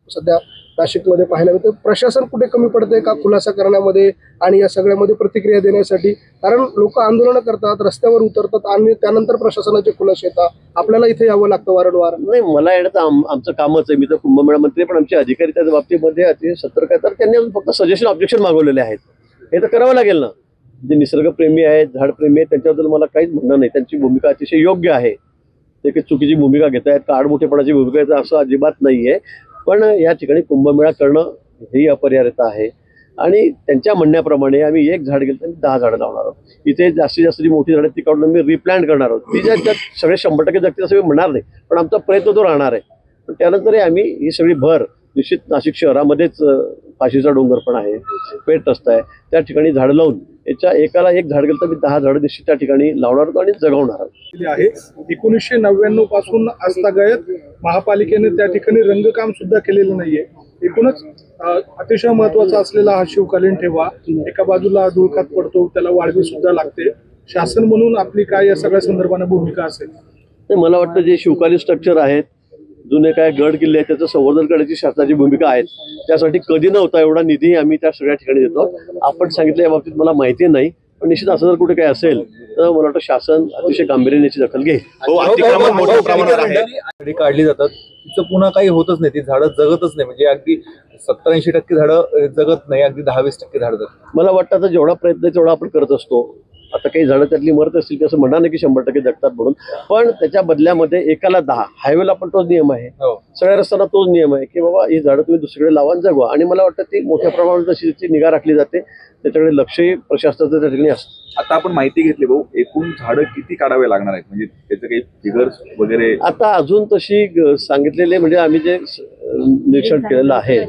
सध्या नाशिकमध्ये पाहायला मिळतं। प्रशासन कुठे कमी पडतंय का खुलासा करण्यामध्ये आणि या सगळ्यामध्ये प्रतिक्रिया देण्यासाठी? कारण लोक आंदोलन करतात, रस्त्यावर उतरतात आणि त्यानंतर प्रशासनाचे खुलासे येतात, आपल्याला इथे यावं लागतं वारंवार। नाही, मला येणं तर आमचं कामच आहे। मी तर कुंभमेळा मंत्री, पण आमचे अधिकारी त्या बाबतीमध्ये अतिशय सतर्क आहेत। तर त्यांनी फक्त सजेशन ऑब्जेक्शन मागवलेले आहेत, हे तर करावं लागेल ना। जे निसर्गप्रेमी आहेत, झाडप्रेमी आहेत, त्यांच्याबद्दल मला काहीच म्हणणं नाही। त्यांची भूमिका अतिशय योग्य आहे। ते काही चुकीची भूमिका घेत आहेत का आडमोठेपणाची भूमिका घेत असं अजिबात नाहीये। पण या ठिकाणी कुंभमेळा करणं ही अपरिहार्यता आहे आणि त्यांच्या म्हणण्याप्रमाणे आम्ही एक झाड गेलं तर 10 झाडं लावणार आहोत। इथे जास्तीत जास्त जी मोठी झाडं ती काढून आम्ही रिप्लांट करणार आहोत। ती ज्यात सगळे 100% जगतील असं मी म्हणणार नाही, पण आमचा प्रयत्न तो राहणार आहे। पण त्यानंतरही आम्ही ही सगळी भर निश्चित नाशिक शहरामध्येच फाशीचा डोंगर पण आहे, पेठ रस्ता आहे, त्या ठिकाणी झाडं लावून याच्या एकाला एक झाड गेलं तर मी 10 झाडं निश्चित त्या ठिकाणी लावणार आहोत आणि जगवणार आहोत। आहे 1999 पासून आजतागायत महापालिकेने त्या ठिकाणी रंगकाम सुद्धा केलेलं नाहीये। एकूणच अतिशय महत्त्वाचा असलेला हा शिवकालीन ठेवा एका बाजूला धुळखात पडतो, त्याला वाढवी सुद्धा लागते। शासन म्हणून आपली काय या सगळ्या संदर्भाने भूमिका असेल? मला वाटतं जे शिवकालीन स्ट्रक्चर आहेत, जुने काय गड किल्ले आहेत, त्याचं संवर्धन करण्याची शासनाची भूमिका आहे। त्यासाठी कधी नव्हता एवढा निधी आम्ही त्या सगळ्या ठिकाणी देतो। आपण सांगितलं या बाबतीत मला माहिती नाही, पण निश्चित असं जर कुठे काय असेल तर मला वाटतं शासन अतिशय गांभीर्याने याची दखल घेईल। मोठ्या प्रमाणात आहे, काढली जातात, तिचं पुन्हा काही होतच नाही, ती झाडं जगतच नाही। म्हणजे अगदी 70-80% झाडं जगत नाही, अगदी 10-20% झाडं जगतात। मला वाटतं आता जेवढा प्रयत्न तेवढा आपण करत असतो। आता काही झाडं त्यातली मरत असतील असं म्हणणार नाही की 100% जगतात म्हणून, पण त्याच्या बदल्यामध्ये एकाला 10 हायवेला पण तोच नियम आहे, सगळ्या रस्त्यांना तोच नियम आहे की बाबा ही झाडं तुम्ही दुसरीकडे लावा आणि जगवा। आणि मला वाटतं ती मोठ्या प्रमाणात जशी त्याची निगा राखली जाते, त्याच्याकडे लक्षही प्रशासनाचं त्या ठिकाणी असतं। आता आपण माहिती घेतली भाऊ, एकूण झाडं किती काढावे लागणार आहेत, म्हणजे त्याचं काही फिगर्स वगैरे? आता अजून तशी सांगितलेले म्हणजे आम्ही जे निरीक्षण केलेलं आहे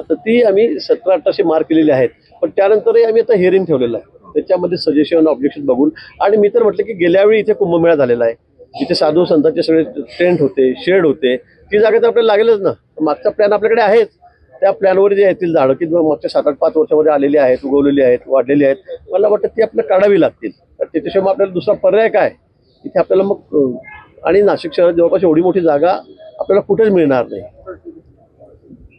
तर ती आम्ही 17-18 मार्क केलेली आहेत। पण त्यानंतरही आम्ही आता हिअरिंग ठेवलेलं आहे, त्याच्यामध्ये सजेशन ऑब्जेक्शन बघून। आणि मी तर म्हटलं की गेल्या वेळी इथे कुंभमेळा झालेला आहे, इथे साधू संतांचे सगळे टेंट होते, शेड होते, ती जागा तर आपल्याला लागेलच ना। मागचा प्लॅन आपल्याकडे आहेच, त्या प्लॅनवर जे येतील झाडं की मागच्या 7-8-5 वर्षामध्ये आलेली आहेत, उगवलेली आहेत, वाढलेली आहेत, मला वाटतं ती आपल्याला काढावी लागतील। तर त्याच्याशिवाय मग आपल्याला दुसरा पर्याय काय इथे आपल्याला मग? आणि नाशिक शहरात जवळपास एवढी मोठी जागा आपल्याला कुठेच मिळणार नाही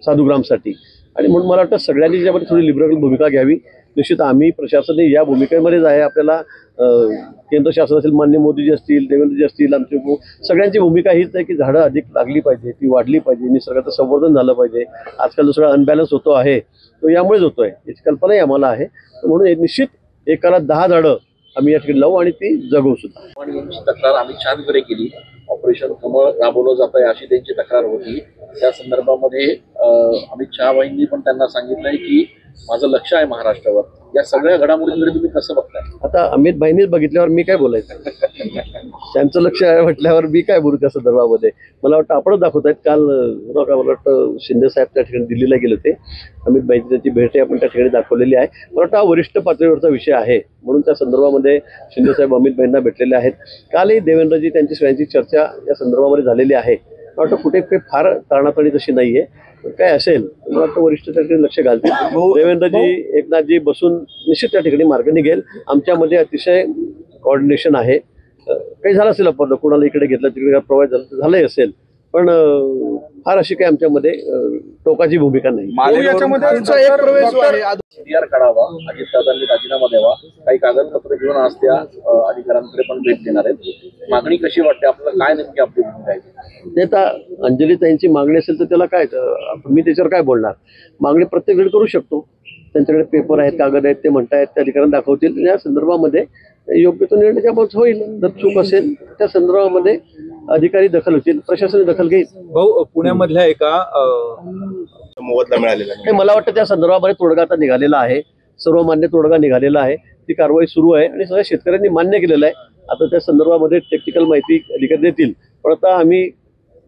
साधुग्रामसाठी। आणि म्हणून मला वाटतं सगळ्यांनी त्याच्यामध्ये थोडी लिबरल भूमिका घ्यावी। निश्चित आम्ही प्रशासनाने या भूमिकेमध्येच आहे। आपल्याला केंद्र शासन असेल, माननीय मोदीजी असतील, देवेंद्रजी असतील, आमचे सगळ्यांची भूमिका हीच आहे की झाडं अधिक लागली पाहिजे, ती वाढली पाहिजे, निसर्गाचं संवर्धन झालं पाहिजे। आजकाल जो सगळा अनबॅलन्स होतो आहे तो यामुळेच होतोय, याची कल्पनाही आम्हाला आहे। म्हणून निश्चित एकाला 10 झाडं आम्ही या ठिकाणी लावू आणि ती जगवू सुद्धा। आणि यांची तक्रार अमित शहाकडे केली, ऑपरेशन कमळ राबवलं जात आहे अशी त्यांची तक्रार होती। त्या संदर्भामध्ये अमित शहाबाईंनी पण त्यांना सांगितलंय की माझं लक्ष आहे महाराष्ट्रावर। या सगळ्या घडामोडींकडे तुम्ही कसं बघताय? आता अमित भाईंनीच बघितल्यावर मी काय बोलायचं? त्यांचं लक्ष आहे म्हटल्यावर मी काय बोलू त्या संदर्भामध्ये? मला वाटतं आपणच दाखवत आहेत। काल मला वाटतं शिंदे साहेब त्या ठिकाणी दिल्लीला गेले होते, अमित भाईंची त्यांची भेट आपण त्या ठिकाणी दाखवलेली आहे। मला वाटतं हा वरिष्ठ पातळीवरचा विषय आहे, म्हणून त्या संदर्भामध्ये शिंदे साहेब अमित भाईंना भेटलेले आहेत। कालही देवेंद्रजी त्यांची सगळ्यांची चर्चा या संदर्भामध्ये झालेली आहे। मला वाटतं कुठे काही फार ताणाताणी तशी नाहीये, काय असेल मला वाटतं वरिष्ठ त्या ठिकाणी लक्ष घालतील। देवेंद्रजी, एकनाथजी बसून निश्चित त्या ठिकाणी मार्ग निघेल। आमच्यामध्ये अतिशय कोऑर्डिनेशन आहे। काही झालं असेल आपण कोणाला इकडे घेतलं तिकडे प्रोव्हाइड झालं तर झालंही असेल, पण फार अशी काही आमच्यामध्ये टोकाची भूमिका नाही। CDR काढावा, अजितदादांनी राजीनामा द्यावा, काही कागदपत्र घेऊन आज त्या अधिकाऱ्यांकडे पण भेट देणार आहेत। मागणी कशी वाटते आपल्याला, काय नेमकी आपली भूमिका आहे? ते आता अंजलीताईंची मागणी असेल तर त्याला काय, मी त्याच्यावर काय बोलणार? मागणी प्रत्येक वेळी करू शकतो, त्यांच्याकडे पेपर आहेत, कागद आहेत, ते म्हणतायत, त्या अधिकाऱ्यांना दाखवतील। या संदर्भामध्ये योग्य तो निर्णय त्याबाबत होईल। जर चूक असेल त्या संदर्भामध्ये अधिकारी दखल होतील, प्रशासन दखल घेईल। भाऊ, पुण्यामधल्या एका मोबदला मिळालेला नाही, मला वाटतं त्या संदर्भामध्ये तोडगा आता निघालेला आहे, सर्वमान्य तोडगा निघालेला आहे, ती कारवाई सुरू आहे आणि सगळ्या शेतकऱ्यांनी मान्य केलेलं आहे। आता त्या संदर्भामध्ये टेक्निकल माहिती अधिकारी देतील, पण आता आम्ही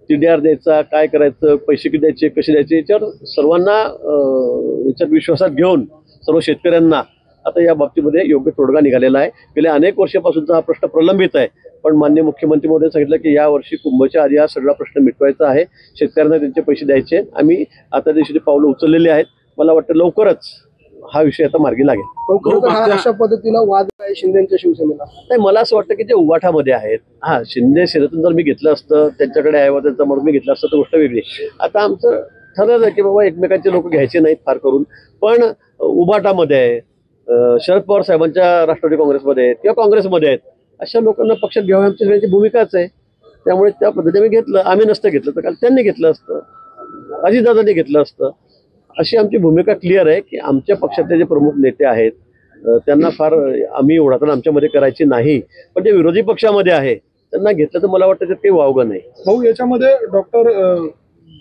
CDR द्यायचा, काय करायचं, पैसे किती द्यायचे, कसे द्यायचे, याच्यावर सर्वांना याच्यात विश्वासात घेऊन सर्व शेतकऱ्यांना आता या बाबतीमध्ये योग्य तोडगा निघालेला आहे। गेल्या अनेक वर्षापासूनचा हा प्रश्न प्रलंबित आहे, पण माननीय मुख्यमंत्री महोदय सांगितलं की या वर्षी कुंभच्या आधी हा सगळा प्रश्न मिटवायचा आहे, शेतकऱ्यांना त्यांचे पैसे द्यायचे। आम्ही आता दिवशी पावलं उचललेली आहेत। मला वाटतं लवकरच हा विषय आता मार्गी लागेल. पण खरं तर हा अशा पद्धतीनं वाद आहे शिंदेच्या शिवसेनेला. नाही, मला असं वाटतं की जे उभाठामध्ये आहेत, हा शिंदे सेनेतून जर मी घेतलं असतं, त्यांच्याकडे आहे वा त्यांचा म्हणून मी घेतलं असतं तर गोष्ट वेगळी. आता आमचं ठरलं की बाबा एकमेकांचे लोक घ्यायचे नाहीत फार करून, पण उभाटामध्ये आहे, शरद पवार साहेबांच्या राष्ट्रवादी काँग्रेसमध्ये आहेत किंवा काँग्रेसमध्ये आहेत, अशा लोकांना पक्षात घ्यावं आमची सगळ्यांची भूमिकाच आहे. त्यामुळे त्या पद्धतीने घेतलं. आम्ही नसतं घेतलं तर काल त्यांनी घेतलं असतं, अजितदादांनी घेतलं असतं. अशी आमची भूमिका क्लिअर आहे की आमच्या पक्षातले जे प्रमुख नेते आहेत त्यांना फार आम्ही ओढाताण आमच्यामध्ये करायची नाही, पण जे विरोधी पक्षामध्ये आहे त्यांना घेतलं तर मला वाटतं त्यात काही वावगं नाही. भाऊ, याच्यामध्ये डॉक्टर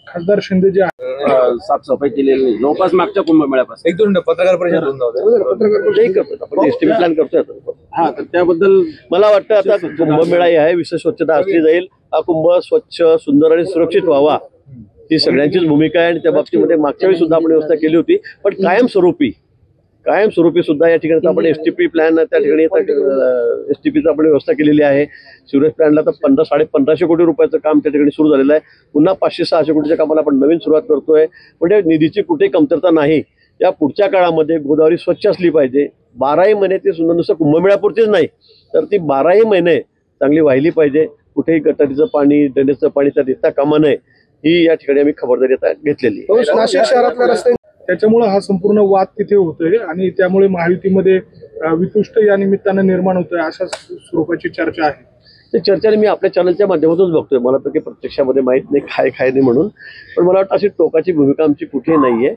खासदार शिंदे जे आहेत साफसफाई केलेली नाही जवळपास मागच्या कुंभमेळ्यापासून. एक दोन पत्रकार परिषद होऊन जाऊ नाही करतो आपण, एसटीपी प्लॅन करतोय आता. हा, तर त्याबद्दल मला वाटतं आता कुंभमेळा आहे, विशेष स्वच्छता असली जाईल, हा कुंभ स्वच्छ, सुंदर आणि सुरक्षित व्हावा ही सगळ्यांचीच भूमिका आहे. आणि त्या बाबतीमध्ये मागच्या वेळी सुद्धा आपण व्यवस्था केली होती, पण कायमस्वरूपी सुद्धा या ठिकाणी आपण एसटीपी प्लॅन त्या ठिकाणी एसटीपीचं आपण व्यवस्था केलेली आहे. सिवरेज प्लॅनला तर 1500 कोटी रुपयाचं काम त्या ठिकाणी सुरू झालेलं आहे. पुन्हा 500-600 कोटीच्या कामाला आपण नवीन सुरुवात करतोय. म्हणजे निधीची कुठेही कमतरता नाही. या पुढच्या काळामध्ये गोदावरी स्वच्छ असली पाहिजे. 12ही महिने ती सुंदर, नुसतं कुंभमेळ्यापुरतीच नाही तर ती 12ही महिने चांगली वाहिली पाहिजे. कुठेही गटारीचं पाणी, ड्रेनेजचं पाणी त्यात येता कामा नये, ही या ठिकाणी आम्ही खबरदारी आता घेतलेली आहे. नाशिक शहरातल्या रस्ते त्याच्यामुळे हा संपूर्ण वाद तिथे होतोय आणि त्यामुळे महायुतीमध्ये वितुष्ट या निमित्तानं निर्माण होतोय, अशा स्वरूपाची चर्चा आहे. ते चर्चा मी आपल्या चॅनलच्या माध्यमातूनच बघतोय. मला तर काही प्रत्यक्षामध्ये माहीत नाही काय नाही म्हणून, पण मला वाटतं अशी टोकाची भूमिका आमची कुठेही नाहीये.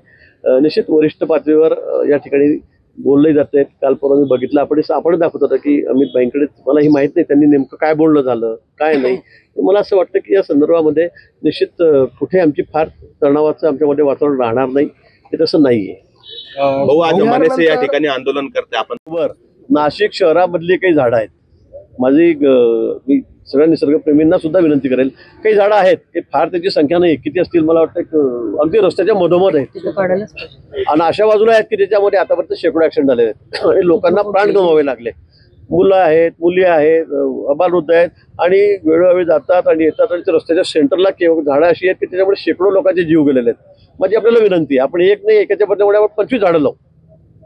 निश्चित वरिष्ठ पातळीवर या ठिकाणी बोलले जात आहेत. काल परवा मी बघितलं, आपण दाखवत होता की अमित भाईंकडे, मला ही माहित नाही त्यांनी नेमकं काय बोलणं झालं काय नाही. मला असं वाटतं की या संदर्भामध्ये निश्चित कुठे आमची फार तणावाचं आमच्यामध्ये वातावरण राहणार नाही, हे तसं नाहीये. भाऊ, आज मनसे या ठिकाणी आंदोलन करते. आपण बरोबर, नाशिक शहरामधली काही झाडं आहेत, मी सगळ्या निसर्गप्रेमींना सुद्धा विनंती करेल, काही झाडं आहेत की फार त्याची संख्या नाही, किती असतील मला वाटतं अगदी रस्त्याच्या मधोमध आहेत आणि अशा बाजूला आहेत की त्याच्यामध्ये आतापर्यंत शेकडो ऍक्सिडेंट झालेले आहेत आणि लोकांना प्राण गमवावे लागले. मुलं आहेत, मुली आहेत, अबालवृद्ध आहेत आणि वेळोवेळी जातात आणि येतात आणि रस्त्याच्या सेंटरला झाडं अशी आहेत की त्याच्यामुळे शेकडो लोकांचे जीव गेलेले आहेत. माझी आपल्याला विनंती, आपण एक नाही, एकाच्या बदल्यामुळे आपण 25 झाडं लावू,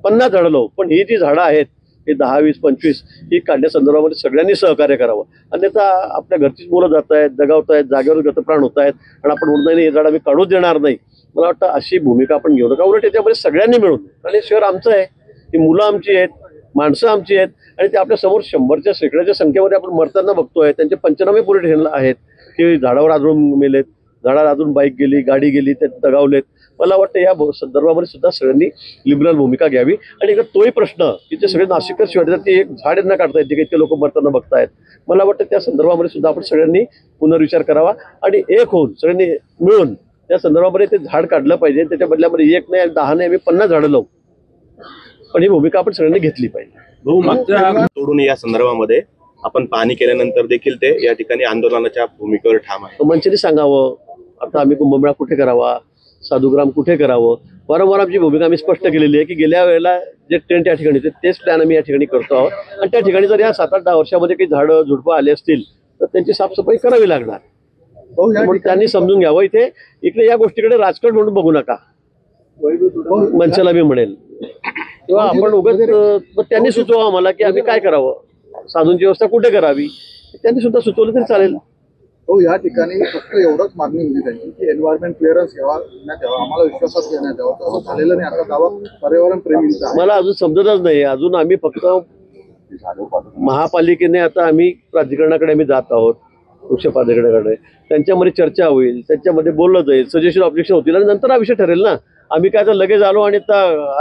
50 झाडं लावू, पण ही जी झाडं आहेत हे 10, 20, 25 ही काढण्यासंदर्भामध्ये सगळ्यांनी सहकार्य करावं. अन्यथा आपल्या घरचीच मुलं जात आहेत, जगावत आहेत, जागेवर गतप्राण होत आहेत आणि आपण म्हणत नाही हे झाड आम्ही काढूच देणार नाही. मला वाटतं अशी भूमिका आपण घेऊ नका. उलट याच्यामध्ये सगळ्यांनी मिळून, आणि हे शहर आमचं आहे, ही मुलं आमची आहेत, माणसं आमची आहेत आणि ते आपल्या समोर 100च्या शेकड्याच्या संख्येमध्ये आपण मरताना बघतोय. त्यांचे पंचनामे पुढे ठेवले आहेत की झाडावर आदळून मेलेत, झाडावर अजून बाईक गेली, गाडी गेली, ते दगावलेत. मला वाटतं या संदर्भामध्ये सुद्धा सगळ्यांनी लिबरल भूमिका घ्यावी. आणि एकदा तोही प्रश्न की ते सगळे नाशिककर शिवाय ती एक झाड यांना काढता येते की इतके लोक मरताना बघतायत, मला वाटतं त्या संदर्भामध्ये सुद्धा आपण सगळ्यांनी पुनर्विचार करावा आणि एक होऊन सगळ्यांनी मिळून त्या संदर्भामध्ये ते झाड काढलं पाहिजे. त्याच्या बदल्यामध्ये 1 नाही 10 नाही, आम्ही 50 झाडं लावू, पण ही भूमिका आपण सगळ्यांनी घेतली पाहिजे. तोडून या संदर्भामध्ये आपण पाहणी केल्यानंतर देखील ते या ठिकाणी आंदोलनाच्या भूमिकेवर ठाम आहे. मंचाने सांगावं, आता आम्ही कुंभमेळा कुठे करावा, साधुग्राम कुठे करावं. वारंवार आमची भूमिका आम्ही स्पष्ट केलेली आहे की गेल्या वेळेला जे टेंट या ठिकाणी होते तेच प्लॅन आम्ही या ठिकाणी करतो आहोत आणि त्या ठिकाणी जर या 7-8-10 वर्षामध्ये काही झाडं झुडपं आले असतील तर त्यांची साफसफाई करावी लागणार. म्हणून त्यांनी समजून घ्यावं, इकडे या गोष्टीकडे राजकारण म्हणून बघू नका, मनसेला मी म्हणेल. तेव्हा आपण उगाच त्यांनी सुचवा आम्हाला की आम्ही काय करावं, साधूंची व्यवस्था कुठे करावी, त्यांनी सुद्धा सुचवलं तरी चालेल. हो, या ठिकाणी फक्त एवढंच मागणी होती त्यांची की एन्व्हायरमेंट क्लिअरन्स घेण्यात यावा, आम्हाला विश्वासात घेण्यात यावा. तसं झालेलं नाही. आता दावा पर्यावरण प्रेमींचा मला अजून समजतच नाही. अजून आम्ही फक्त महापालिकेने आता आम्ही प्राधिकरणाकडे आम्ही जात आहोत, वृक्ष प्राधिकरणाकडे, त्यांच्यामध्ये चर्चा होईल, त्यांच्यामध्ये बोललं जाईल, सजेशन ऑब्जेक्शन होतील आणि नंतर हा विषय ठरेल ना. आम्ही काय तर लगेच आलो आणि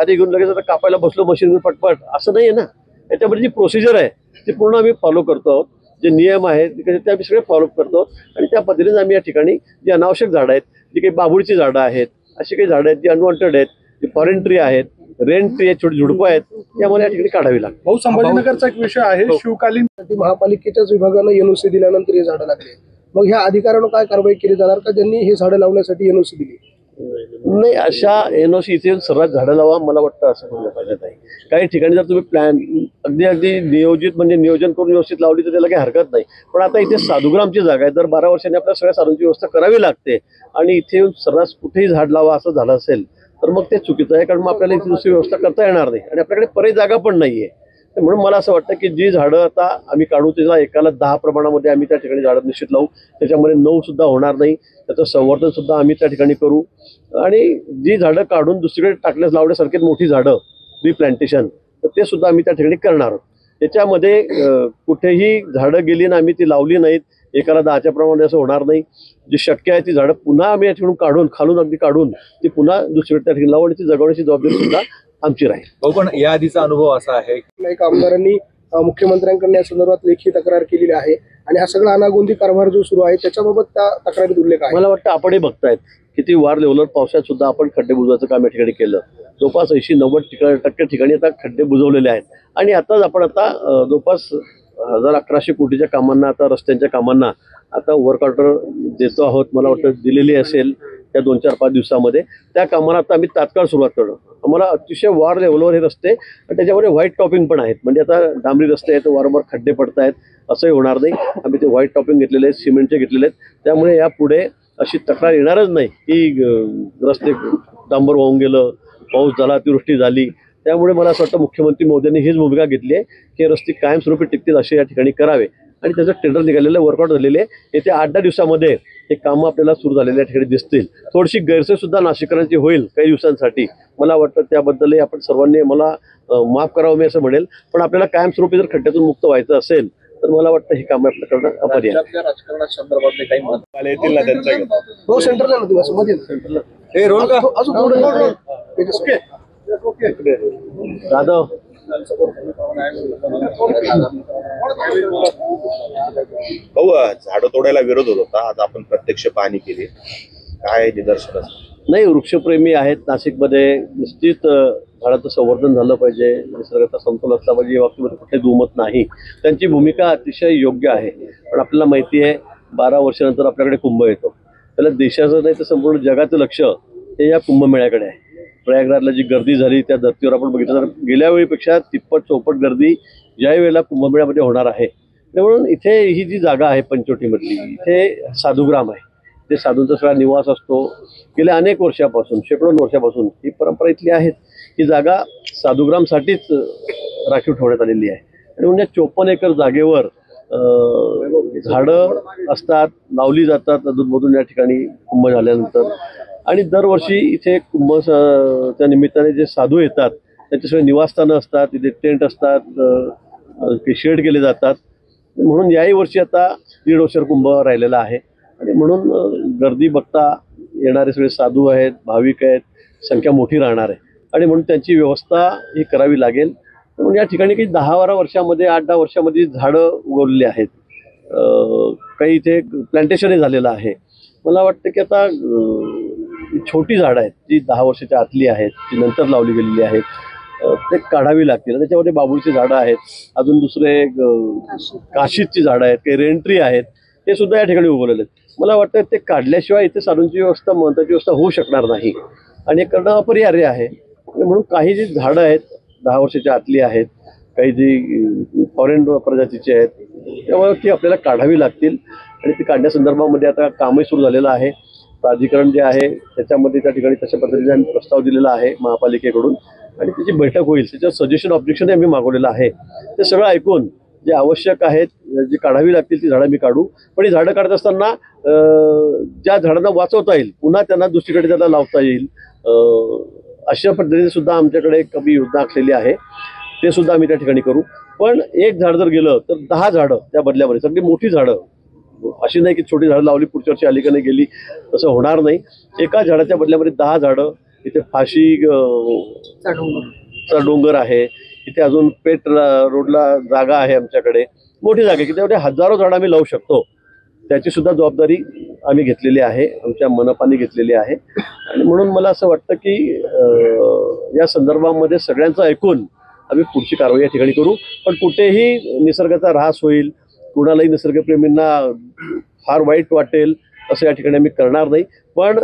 आधी घेऊन लगेच आता कापायला बसलो मशीन घेऊन पटपट, असं नाही आहे ना. याच्यामध्ये जी प्रोसिजर आहे ती पूर्ण आम्ही फॉलो करतो आहोत. जे नियम आहेत ते आम्ही सगळे फॉलो करतो आणि त्या पद्धतीने आम्ही या ठिकाणी जी अनावश्यक झाडं आहेत, जी काही बाभूळची झाडं आहेत, अशी काही झाडं आहेत जी अनवॉन्टेड आहेत, जी फॉरेन ट्री आहेत, रेन ट्री आहेत, छोटी झुडपं आहेत, ती आम्हाला या ठिकाणी काढावी लागतात. भाऊ, संभाजीनगरचा एक विषय आहे, शिवकालीन महापालिकेच्याच विभागानं एनओसी दिल्यानंतर हे झाडं लागले. मग ह्या अधिकाऱ्यांना काय कारवाई केली जाणार का ज्यांनी हे झाडं लावण्यासाठी एनओसी दिली? नाही, अशा एनओसी इथे सर्वात झाडं लावा मला वाटतं असं म्हणलं पाहिजे नाही. काही ठिकाणी जर तुम्ही प्लॅन अगदी नियोजित म्हणजे नियोजन करून व्यवस्थित लावली तर त्याला काही हरकत नाही. पण आता इथे साधुग्रामची जागा आहे, दर 12 वर्षांनी आपल्या सगळ्या साधूंची व्यवस्था करावी लागते आणि इथे येऊन सर्रास कुठेही झाड लावा असं झालं असेल तर मग ते चुकीचं आहे, कारण मग आपल्याला इथे दुसरी व्यवस्था करता येणार नाही आणि आपल्याकडे पर्यायी जागा पण नाहीये. म्हणून मला असं वाटतं की जी झाडं आता आम्ही काढू त्याला एकाला 10 प्रमाणामध्ये आम्ही त्या ठिकाणी झाडं निश्चित लावू, त्याच्यामध्ये 9 सुद्धा होणार नाही, त्याचं संवर्धन सुद्धा आम्ही त्या ठिकाणी करू. आणि जी झाडं काढून दुसरीकडे टाकल्यास लावण्यासारखी मोठी झाडं रिप्लांटेशन, तर ते सुद्धा आम्ही त्या ठिकाणी करणार आहोत. त्याच्यामध्ये कुठेही झाडं गेली ना आम्ही ती लावली नाहीत, एकाला 10च्या प्रमाणे असं होणार नाही. जी शक्य आहे ती झाडं पुन्हा आम्ही या ठिकाणी काढून खालून अगदी काढून ती पुन्हा दुसरीकडे त्या ठिकाणी लावण्याची जगवण्याची जबाबदारी सुद्धा आमची राहील. भाऊ, पण या आधीचा अनुभव असा आहे काही आमदारांनी मुख्यमंत्र्यांकडे या संदर्भात लेखी तक्रार केलेली आहे आणि हा सगळा अनागोंदी कारभार जो सुरू आहे त्याच्याबाबत त्या तक्रारीत उल्लेख आहे. मला वाटतं आपणही बघतायत किती वार लेवलर पावसात सुद्धा आपण खड्डे बुजवायचं काम या ठिकाणी केलं. जवळपास 80-90% ठिकाणी आता खड्डे बुजवलेले आहेत आणि आताच आपण आता जवळपास 1100 कोटीच्या कामांना, आता रस्त्यांच्या कामांना आता वर्क ऑर्डर देतो आहोत. मला वाटतं दिलेली असेल त्या 2-4-5 दिवसामध्ये. त्या कामाला आता आम्ही तात्काळ सुरुवात करू. आम्हाला अतिशय वार लेवलवर हे रस्ते आणि त्याच्यामध्ये व्हाईट टॉपिंग पण आहेत, म्हणजे आता डांबरी रस्ते आहेत, वारंवार खड्डे पडत आहेत, असंही होणार नाही. आम्ही ते व्हाईट टॉपिंग घेतलेले आहेत, सिमेंटचे घेतलेले आहेत. त्यामुळे यापुढे अशी तक्रार येणारच नाही की रस्ते डांबर वाहून गेलं, पाऊस झाला, अतिवृष्टी झाली. त्यामुळे मला असं वाटतं मुख्यमंत्री मोदींनी हीच भूमिका घेतली आहे की रस्ते कायमस्वरूपी टिकतील असे या ठिकाणी करावे आणि त्याचं टेंडर निघालेलं, वर्कआउट झालेले. येत्या 8-10 दिवसामध्ये हे कामं आपल्याला सुरू झालेल्या ठिकाणी दिसतील. थोडीशी गैरसोय सुद्धा नाशिककरांची होईल काही दिवसांसाठी. मला वाटतं त्याबद्दलही आपण सर्वांनी मला माफ करावं मी असं म्हणेल. पण आपल्याला कायमस्वरूपी जर खड्ड्यातून मुक्त व्हायचं असेल तर मला वाटतं हे काम आपलं करणं अपरिहार्य आहे. राज्यातल्या राजकारणासंदर्भातले काही मत येतील ना त्यांचं हो सेंटरला ना तुम्ही असं मध्ये सेंटरला हे रोल का अजून थोडं जाधव भाऊ, झाडं तोडायला विरोध होत होता, आज आपण प्रत्यक्ष पाहणी केली, काय निदर्शन? नाही, वृक्षप्रेमी आहेत नाशिकमध्ये, निश्चित झाडाचं संवर्धन झालं पाहिजे, निसर्गाचा समतोल असला पाहिजे, या बाबतीमध्ये कुठे दुमत नाही. त्यांची भूमिका अतिशय योग्य आहे. पण आपल्याला माहिती आहे 12 वर्षानंतर आपल्याकडे कुंभ येतो. त्याला देशाचं नाही तर संपूर्ण जगाचं लक्ष हे या कुंभमेळ्याकडे आहे. प्रयागराजला जी गर्दी झाली त्या धर्तीवर आपण बघितलं तर गेल्या वेळीपेक्षा 3पट-4पट गर्दी ज्याही वेळेला कुंभमेळ्यामध्ये होणार आहे. म्हणून इथे ही जी जागा आहे पंचवटीमधली, इथे साधुग्राम आहे, ते साधूंचा सगळा निवास असतो. गेल्या अनेक वर्षापासून, शेकडो वर्षापासून ही परंपरा इथली आहे. ही जागा साधुग्रामसाठीच राखीव ठेवण्यात आलेली आहे आणि म्हणजे 54 एकर जागेवर झाडं असतात, लावली जातात अधूनमधून या ठिकाणी कुंभ झाल्यानंतर. आणि दरवर्षी इथे कुंभाच्या निमित्ताने जे साधू येतात त्यांचे सगळे निवासस्थानं असतात, तिथे टेंट असतात, शेड केले जातात. म्हणून याही वर्षी आता 1.5 वर्षावर कुंभ राहिलेला आहे आणि म्हणून गर्दी बघता येणारे सगळे साधू आहेत, भाविक आहेत, संख्या मोठी राहणार आहे आणि म्हणून त्यांची व्यवस्था ही करावी लागेल. म्हणून या ठिकाणी काही 10-12 वर्षामध्ये, 8-10 वर्षामध्ये झाडं उगवलेली आहेत, काही इथे प्लांटेशनही झालेलं आहे. मला वाटतं की आता छोटी झाडं आहेत जी 10 वर्षाच्या आतली आहेत, जी नंतर लावली गेलेली आहेत, ते काढावी लागतील. त्याच्यामध्ये बाबुळची झाडं आहेत, अजून दुसरे काशीची झाडं आहेत, काही रेंट्री आहेत, हे सुद्धा या ठिकाणी उगवलेले आहेत. मला वाटतं ते काढल्याशिवाय इथे साधूंची व्यवस्था, महत्त्वाची व्यवस्था होऊ शकणार नाही आणि हे करणं अपरिहार्य आहे. म्हणून काही जी झाडं आहेत 10 वर्षाच्या आतली आहेत, काही जी फॉरेन प्रजातीची आहेत, त्यामुळे ती आपल्याला काढावी लागतील आणि ती काढण्यासंदर्भामध्ये आता कामही सुरू झालेलं आहे. प्राधिकरण जे आहे त्याच्यामध्ये त्या ठिकाणी तशा पद्धतीने आम्ही प्रस्ताव दिलेला आहे महापालिकेकडून आणि त्याची बैठक होईल. त्याच्यावर सजेशन, ऑब्जेक्शन आम्ही मागवलेलं आहे. ते सगळं ऐकून जे आवश्यक आहेत, जी काढावी लागतील ती झाडं आम्ही काढू. पण ही झाडं काढत असताना ज्या झाडांना वाचवता येईल, पुन्हा त्यांना दुसरीकडे त्याला लावता येईल, अशा पद्धतीने सुद्धा आमच्याकडे कमी योजना आखलेली आहे. ते सुद्धा आम्ही त्या ठिकाणी करू. पण एक झाड जर गेलं तर 10 झाडं त्या बदल्यामध्ये, सगळी मोठी झाडं, अशी नाही की छोटी झाडं लावली पुढच्या वर्षी आली का नाही गेली, तसं होणार नाही. एका झाडाच्या बदल्यामध्ये 10 झाडं. इथे फाशीचा डोंगर आहे, इथे अजून पेठ रोडला जागा आहे आमच्याकडे, मोठी जागा आहे की त्यामध्ये हजारो झाडं आम्ही लावू शकतो. त्याची सुद्धा जबाबदारी आम्ही घेतलेली आहे, आमच्या मनपाने घेतलेली आहे. आणि म्हणून मला असं वाटतं की या संदर्भामध्ये सगळ्यांचं ऐकून आम्ही पुढची कारवाई या ठिकाणी करू. पण कुठेही निसर्गाचा ऱ्हास होईल, कुणालाही निसर्गप्रेमींना फार वाईट वाटेल असं या ठिकाणी आम्ही करणार नाही. पण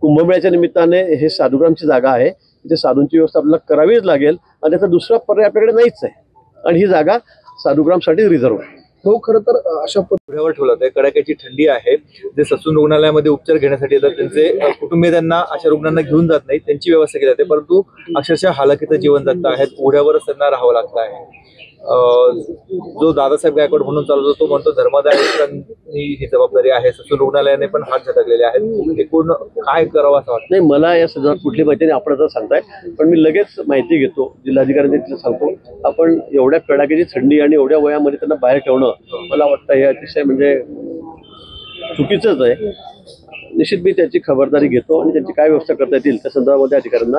कुंभमेळ्याच्या निमित्ताने हे साधुग्रामची जागा आहे, इथे साधूंची व्यवस्था आपल्याला करावीच लागेल आणि त्याचा दुसरा पर्याय आपल्याकडे नाहीच आहे आणि ही जागा साधुग्रामसाठी रिझर्व्ह आहे. भाऊ खरं तर अशा पुढ्यावर ठेवलं होतं. कडाक्याची थंडी आहे. जे ससून रुग्णालयामध्ये उपचार घेण्यासाठी येतात त्यांचे कुटुंबीय त्यांना अशा रुग्णांना घेऊन जात नाही, त्यांची व्यवस्था केली जाते, परंतु अक्षरशः हालाकीचं जीवन जगत आहेत. ओढ्यावरच त्यांना राहावं लागतं आहे. जो दादासाहेब गायकवाड म्हणून चालवतो तो म्हणतो धर्मादायकांनी ही जबाबदारी आहे. ससून रुग्णालयाने पण हात झटकलेले आहेत. एकूण काय करावं असं वाटतं? नाही, मला या संदर्भात कुठली माहिती नाही, आपण आता सांगताय, पण मी लगेच माहिती घेतो, जिल्हाधिकाऱ्यांनी तिला सांगतो. आपण एवढ्या कडाक्याची थंडी आणि एवढ्या वयामध्ये त्यांना बाहेर ठेवणं मला वाटतं हे अतिशय म्हणजे चुकीचंच आहे. निश्चित मी त्याची खबरदारी घेतो आणि त्यांची काय व्यवस्था करता येतील त्या संदर्भामध्ये अधिकाऱ्यांना